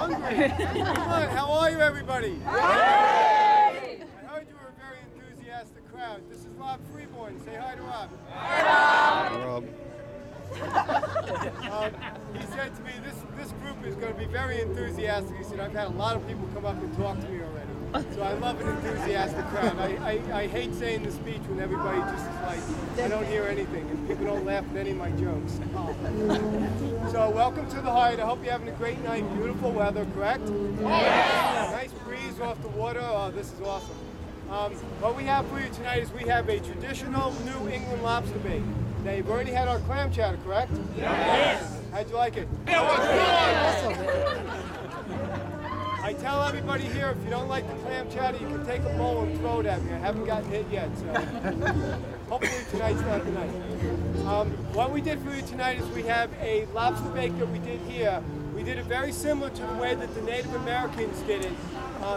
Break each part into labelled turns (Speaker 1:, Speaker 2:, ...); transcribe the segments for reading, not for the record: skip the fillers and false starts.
Speaker 1: hungry. Come on, how are you, everybody?
Speaker 2: Great!
Speaker 1: I heard you were a very enthusiastic crowd. This is Rob Freeborn. Say hi to Rob.
Speaker 2: Hi,
Speaker 3: Rob.
Speaker 1: He said to me, this group is going to be very enthusiastic. He said, I've had a lot of people come up and talk to me already. So I love an enthusiastic crowd. I hate saying the speech when everybody just is like, I don't hear anything, and people don't laugh at any of my jokes. So welcome to the Hyatt. I hope you're having a great night. Beautiful weather, correct?
Speaker 2: Yes.
Speaker 1: Nice breeze off the water. Oh, this is awesome. What we have for you tonight is we have a traditional New England lobster bake. Now, you've already had our clam chowder, correct?
Speaker 2: Yes.
Speaker 1: How'd you like it?
Speaker 2: It was good.
Speaker 1: I tell everybody here, if you don't like the clam chowder, you can take a bowl and throw it at me. I haven't gotten hit yet, so hopefully tonight's not the night. What we did for you tonight is we have a lobster bake that we did here. We did it very similar to the way that the Native Americans did it.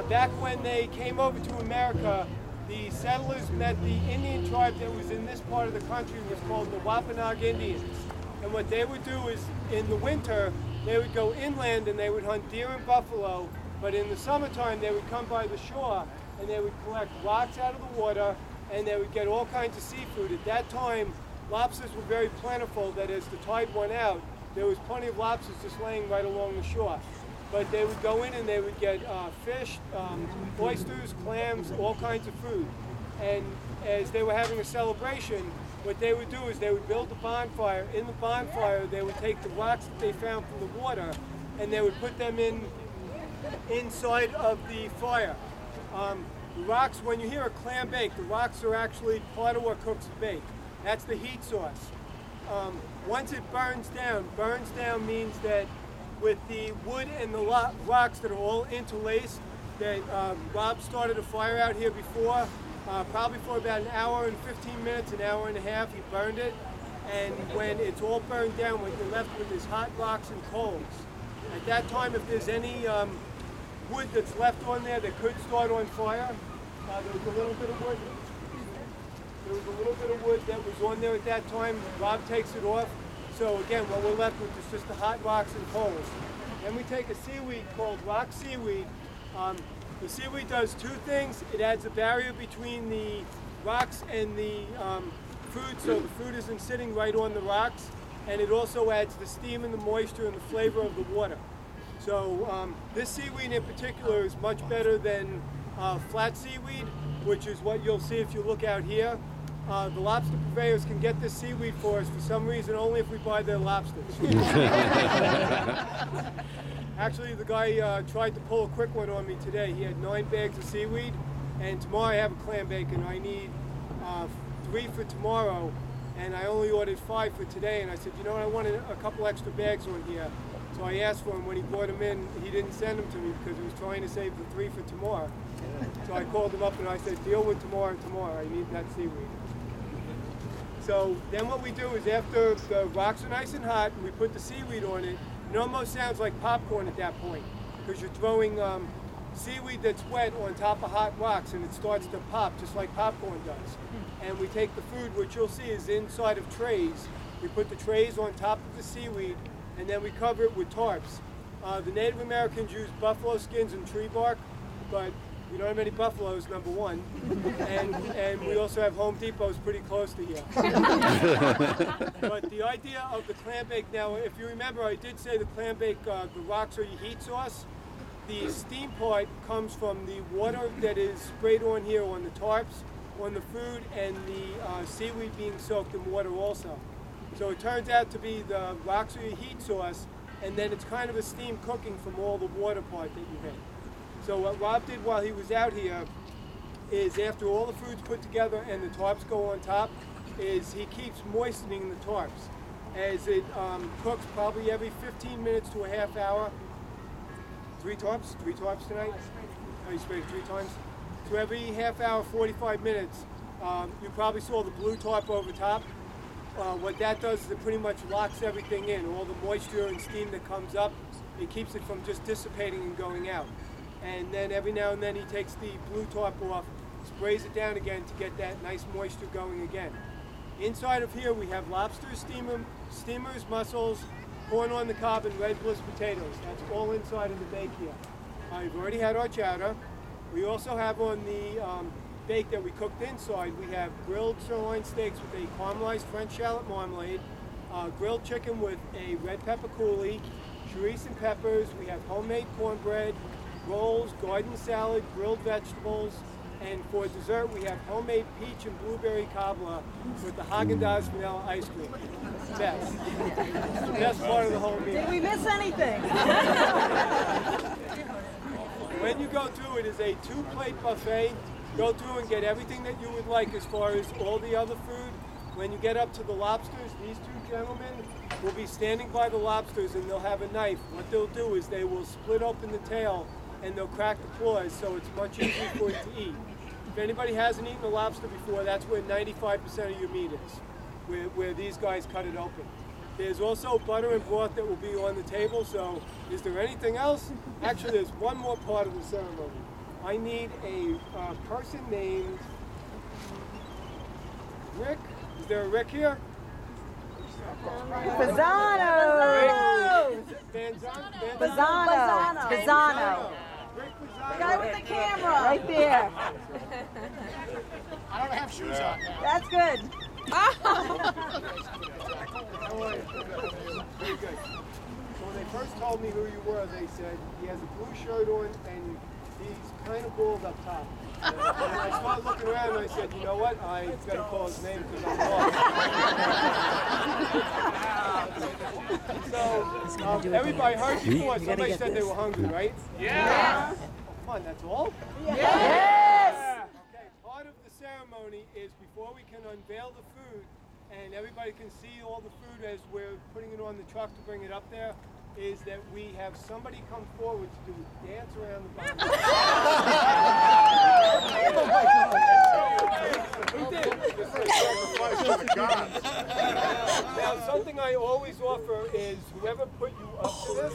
Speaker 1: Back when they came over to America, the settlers met the Indian tribe that was in this part of the country, was called the Wampanoag Indians. And what they would do is, in the winter, they would go inland and they would hunt deer and buffalo, but in the summertime they would come by the shore and they would collect rocks out of the water and they would get all kinds of seafood. At that time, lobsters were very plentiful, that as the tide went out, there was plenty of lobsters just laying right along the shore. But they would go in and they would get fish, oysters, clams, all kinds of food. And as they were having a celebration, what they would do is they would build a bonfire. In the bonfire, they would take the rocks that they found from the water and they would put them inside of the fire. The rocks, when you hear a clam bake, the rocks are actually part of what cooks the bake. That's the heat source. Once it burns down means that with the wood and the rocks that are all interlaced, that Rob started a fire out here before, probably for about an hour and 15 minutes, an hour and a half, he burned it. And when it's all burned down, what you're left with is hot rocks and coals. At that time, if there's any wood that's left on there that could start on fire, there was a little bit of wood. There was a little bit of wood that was on there at that time. Rob takes it off. So again, what we're left with is just the hot rocks and coals. Then we take a seaweed called rock seaweed. The seaweed does two things. It adds a barrier between the rocks and the food, so the food isn't sitting right on the rocks. And it also adds the steam and the moisture and the flavor of the water. So this seaweed in particular is much better than flat seaweed, which is what you'll see if you look out here. The lobster purveyors can get this seaweed for us for some reason only if we buy their lobsters. Actually, the guy tried to pull a quick one on me today. He had 9 bags of seaweed, and tomorrow I have a clam bake, and I need 3 for tomorrow, and I only ordered 5 for today, and I said, you know what, I wanted a couple extra bags on here. So I asked for him. When he brought them in, he didn't send them to me because he was trying to save the 3 for tomorrow. So I called him up and I said, deal with tomorrow. I need that seaweed. So then what we do is after the rocks are nice and hot and we put the seaweed on it, it almost sounds like popcorn at that point because you're throwing seaweed that's wet on top of hot rocks and it starts to pop just like popcorn does. And we take the food, which you'll see is inside of trays. We put the trays on top of the seaweed and then we cover it with tarps. The Native Americans use buffalo skins and tree bark, but we don't have any buffaloes, number one, and we also have Home Depots pretty close to here. But the idea of the clam bake, now, if you remember, I did say the clam bake, the rocks are your heat source. The steam part comes from the water that is sprayed on here on the tarps, on the food, and the seaweed being soaked in water also. So it turns out to be the rocks are your heat source, and then it's kind of a steam cooking from all the water part that you had. So what Rob did while he was out here is after all the food's put together and the tarps go on top, is he keeps moistening the tarps. As it cooks probably every 15 minutes to a half hour. 3 tarps? 3 tarps tonight? Oh, you sprayed 3 times? So every half hour, 45 minutes, you probably saw the blue tarp over top. What that does is it pretty much locks everything in. All the moisture and steam that comes up, it keeps it from just dissipating and going out. And then every now and then he takes the blue tarp off, sprays it down again to get that nice moisture going again. Inside of here we have lobsters, steamers, mussels, corn on the cob, and red bliss potatoes. That's all inside of the bake here. We've already had our chowder. We also have on the bake that we cooked inside, we have grilled sirloin steaks with a caramelized French shallot marmalade, grilled chicken with a red pepper coulis, chorizo and peppers. We have homemade cornbread, rolls, garden salad, grilled vegetables, and for dessert we have homemade peach and blueberry cobbler with the Haagen-Dazs vanilla ice cream. Best. Best part of the whole meal.
Speaker 3: Did we miss anything?
Speaker 1: When you go through, it is a 2-plate buffet. Go through and get everything that you would like as far as all the other food. When you get up to the lobsters, these two gentlemen will be standing by the lobsters and they'll have a knife. What they'll do is they will split open the tail and they'll crack the claws so it's much easier for it to eat. If anybody hasn't eaten a lobster before, that's where 95% of your meat is, where these guys cut it open. There's also butter and broth that will be on the table, so is there anything else? Actually, there's one more part of the ceremony. I need a person named Rick. Is there a Rick here?
Speaker 3: Pisano!
Speaker 1: Pisano.
Speaker 3: Pisano.
Speaker 1: Rick
Speaker 3: The
Speaker 1: Pisano.
Speaker 3: guy with the camera. Right there.
Speaker 4: I don't have shoes on.
Speaker 3: That's good.
Speaker 1: Very good. So when they first told me who you were, they said he has a blue shirt on and he's kind of bald up top. And I started looking around and I said, you know what? I better call his name because I'm lost. So everybody heard before. Somebody said they were hungry, right?
Speaker 4: Yeah.
Speaker 1: Come on, that's all?
Speaker 3: Yes!
Speaker 1: Okay, part of the ceremony is before we can unveil the food and everybody can see all the food as we're putting it on the truck to bring it up there, is that we have somebody come forward to do a dance around the bonfire. Who did? Now, something I always offer is whoever put you up to this.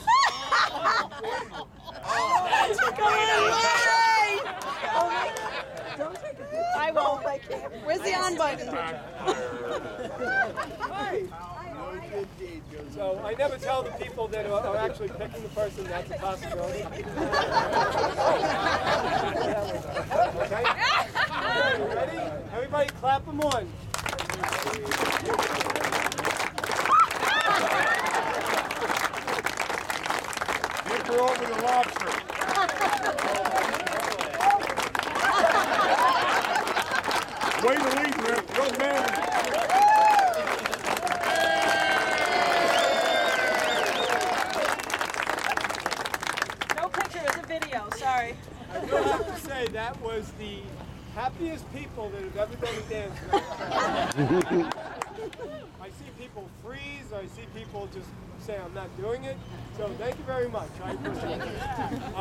Speaker 3: I will. Where's the on button?
Speaker 1: So I never tell the people that are actually picking the person that's a possibility. Okay? You ready? Everybody clap them on.
Speaker 4: Get her over the lobster. Way to lead, Rick. Go man.
Speaker 3: No picture, it's a video. Sorry.
Speaker 1: I do have to say that was the happiest people that have ever done a dance. I see people freeze. I see people just say I'm not doing it. So thank you very much. I appreciate it.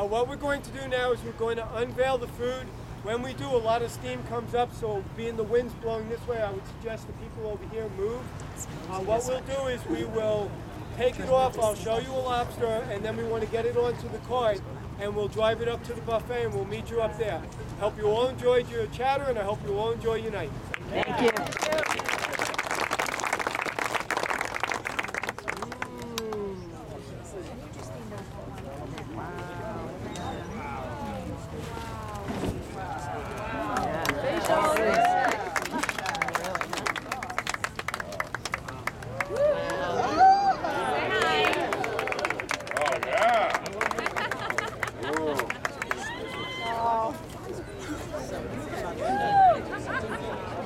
Speaker 1: What we're going to do now is we're going to unveil the food. When we do, a lot of steam comes up, so being the wind's blowing this way, I would suggest the people over here move. What we'll do is we will take it off. I'll show you a lobster, and then we want to get it onto the cart, and we'll drive it up to the buffet, and we'll meet you up there. Hope you all enjoyed your chatter, and I hope you all enjoy your night.
Speaker 3: Thank you.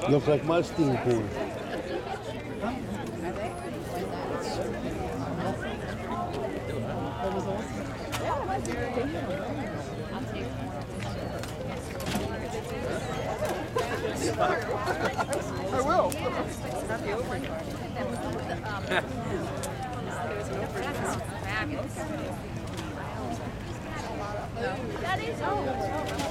Speaker 5: Looks like my steam corn.
Speaker 4: I will.
Speaker 2: That is all.